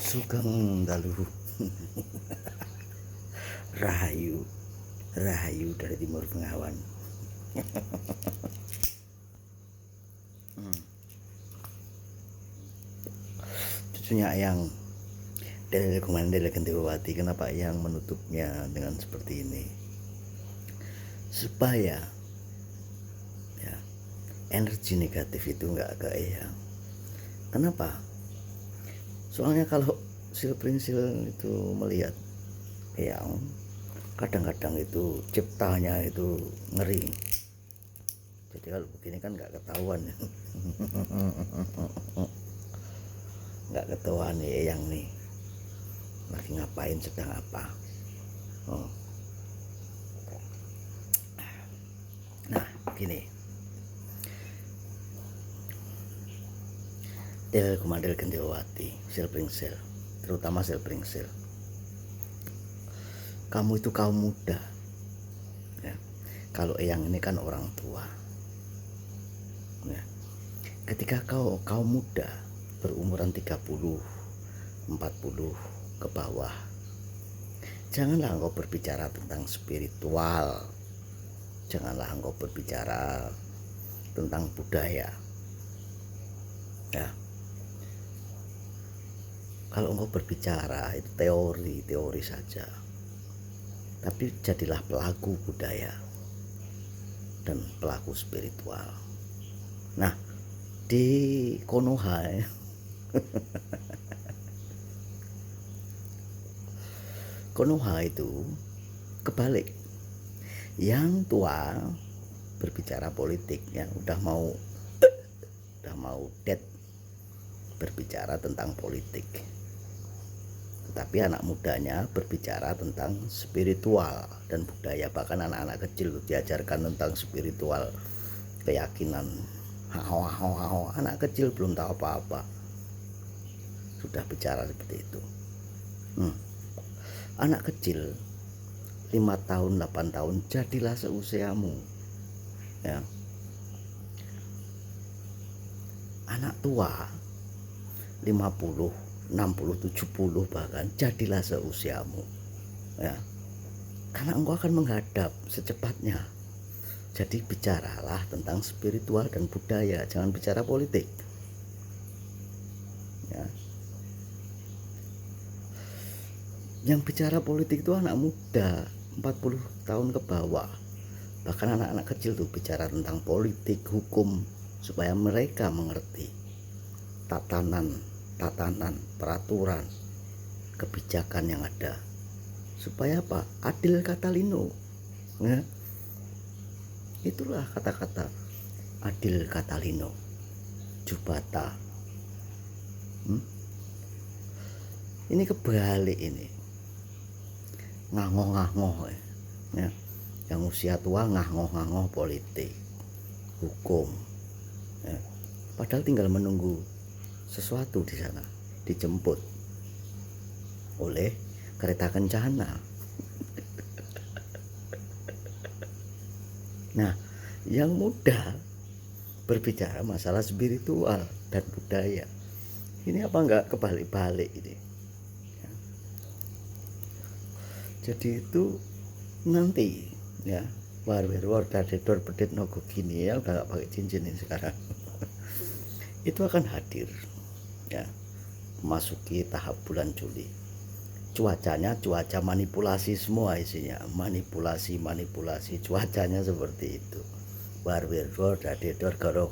Sugeng Dalu. Rahayu, Rahayu dari Timur Bengawan. Cucunya Eyang dari Komandel Gendewati. Kenapa Eyang menutupnya dengan seperti ini? Supaya ya, energi negatif itu nggak ke Eyang. Kenapa? Soalnya kalau Silpringsil itu melihat Eyang, kadang-kadang itu ciptanya itu ngeri. Jadi kalau begini kan nggak ketahuan ya. Nggak ketahuan nih Eyang nih lagi ngapain, sedang apa. Nah gini, Del Komandel Gendewati, Silpringsil, terutama Silpringsil, kamu itu kaum muda ya. Kalau Eyang ini kan orang tua ya. Ketika kau kaum muda berumuran 30, 40 ke bawah, janganlah engkau berbicara tentang spiritual, janganlah engkau berbicara tentang budaya ya. Kalau engkau berbicara itu teori saja, tapi jadilah pelaku budaya dan pelaku spiritual. Nah di Konoha ya, Konoha itu kebalik, yang tua berbicara politik ya, udah mau dead berbicara tentang politik, tetapi anak mudanya berbicara tentang spiritual dan budaya. Bahkan anak-anak kecil diajarkan tentang spiritual, keyakinan. Anak kecil belum tahu apa-apa sudah bicara seperti itu. Anak kecil 5 tahun 8 tahun jadilah seusiamu ya. Anak tua 50, 60, 70 bahkan jadilah seusiamu ya. Karena engkau akan menghadap secepatnya. Jadi bicaralah tentang spiritual dan budaya, jangan bicara politik ya. Yang bicara politik itu anak muda 40 tahun ke bawah. Bahkan anak-anak kecil tuh bicara tentang politik, hukum, supaya mereka mengerti tatanan, peraturan, kebijakan yang ada. Supaya apa? Adil kata lino ya. Itulah kata-kata adil kata lino, jubata. Ini kebalik ini, nganggoh-nganggoh ya. Yang usia tua nganggoh-nganggoh politik, hukum ya. Padahal tinggal menunggu sesuatu di sana, dijemput oleh kereta kencana. Nah yang muda berbicara masalah spiritual dan budaya. Ini apa enggak kebalik-balik ini ya. Jadi itu nanti ya, war dadedor pedit nogo gini ya, udah gak pakai cincin ini sekarang. Itu akan hadir ya, memasuki tahap bulan Juli. Cuacanya cuaca manipulasi semua, isinya manipulasi, cuacanya seperti itu. War dadedor goro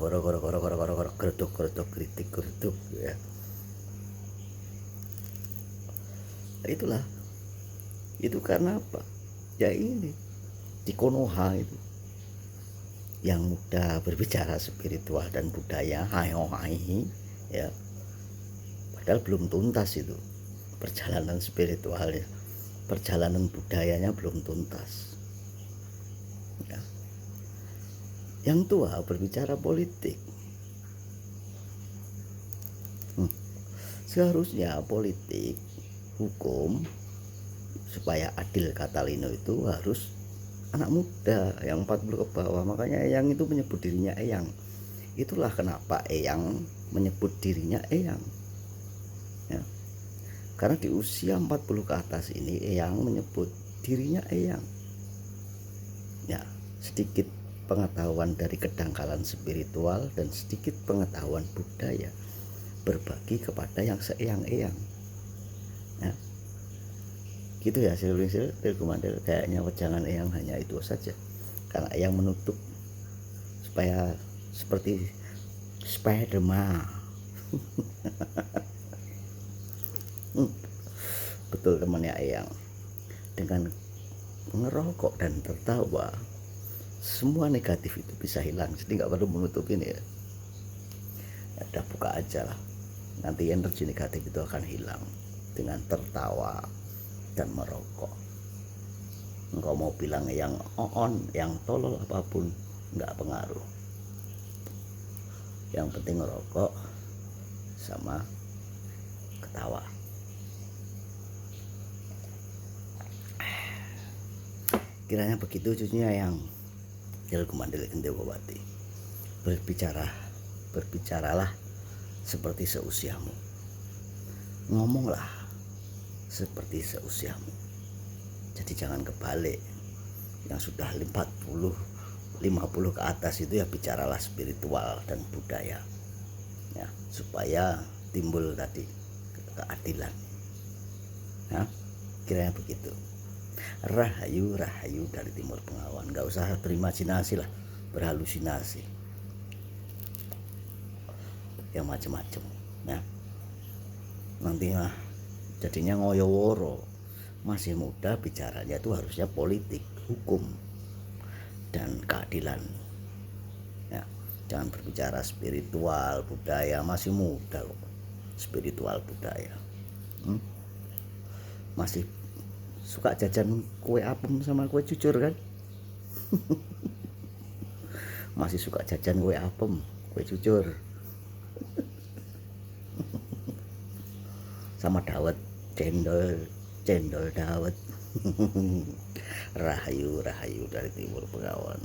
gerduk kritik ya. Itulah, itu karena apa ya, ini di Konoha itu yang muda berbicara spiritual dan budaya, ya. Padahal belum tuntas itu perjalanan spiritualnya, perjalanan budayanya belum tuntas ya. Yang tua berbicara politik. Seharusnya politik, hukum, supaya adil kata lino itu harus anak muda yang 40 ke bawah. Makanya Eyang itu menyebut dirinya Eyang. Itulah kenapa Eyang menyebut dirinya Eyang ya. Karena di usia 40 ke atas ini Eyang menyebut dirinya Eyang. Ya, sedikit pengetahuan dari kedangkalan spiritual dan sedikit pengetahuan budaya berbagi kepada yang seeyang-eyang. Ya, gitu ya silsil komandir. Kayaknya wejangan Eyang hanya itu saja, karena Eyang menutup supaya seperti Spiderman. Betul temannya Eyang, dengan ngerokok dan tertawa semua negatif itu bisa hilang. Jadi nggak perlu menutup ini ya. Ya udah buka aja lah, nanti energi negatif itu akan hilang dengan tertawa dan merokok. Engkau mau bilang yang on, yang tolol apapun nggak pengaruh. Yang penting ngerokok sama ketawa. Kiranya begitu cucunya yang Ilku Mandel Kendewawati. Berbicaralah seperti seusiamu. Ngomonglah seperti seusiamu. Jadi jangan kebalik. Yang sudah 50 ke atas itu ya bicaralah spiritual dan budaya. Ya, supaya timbul tadi keadilan. Ya, kiranya begitu. Rahayu dari Timur Bengawan. Nggak usah berimajinasi lah, berhalusinasi yang macam-macam ya. Nanti mah jadinya ngoyoworo. Masih muda bicaranya itu harusnya politik, hukum dan keadilan ya. Jangan berbicara spiritual budaya, masih muda kok. Spiritual budaya masih suka jajan kue apem sama kue cucur kan. Masih suka jajan kue apem, kue cucur sama dawet, cendol dawet. Rahayu dari Timur Bengawan.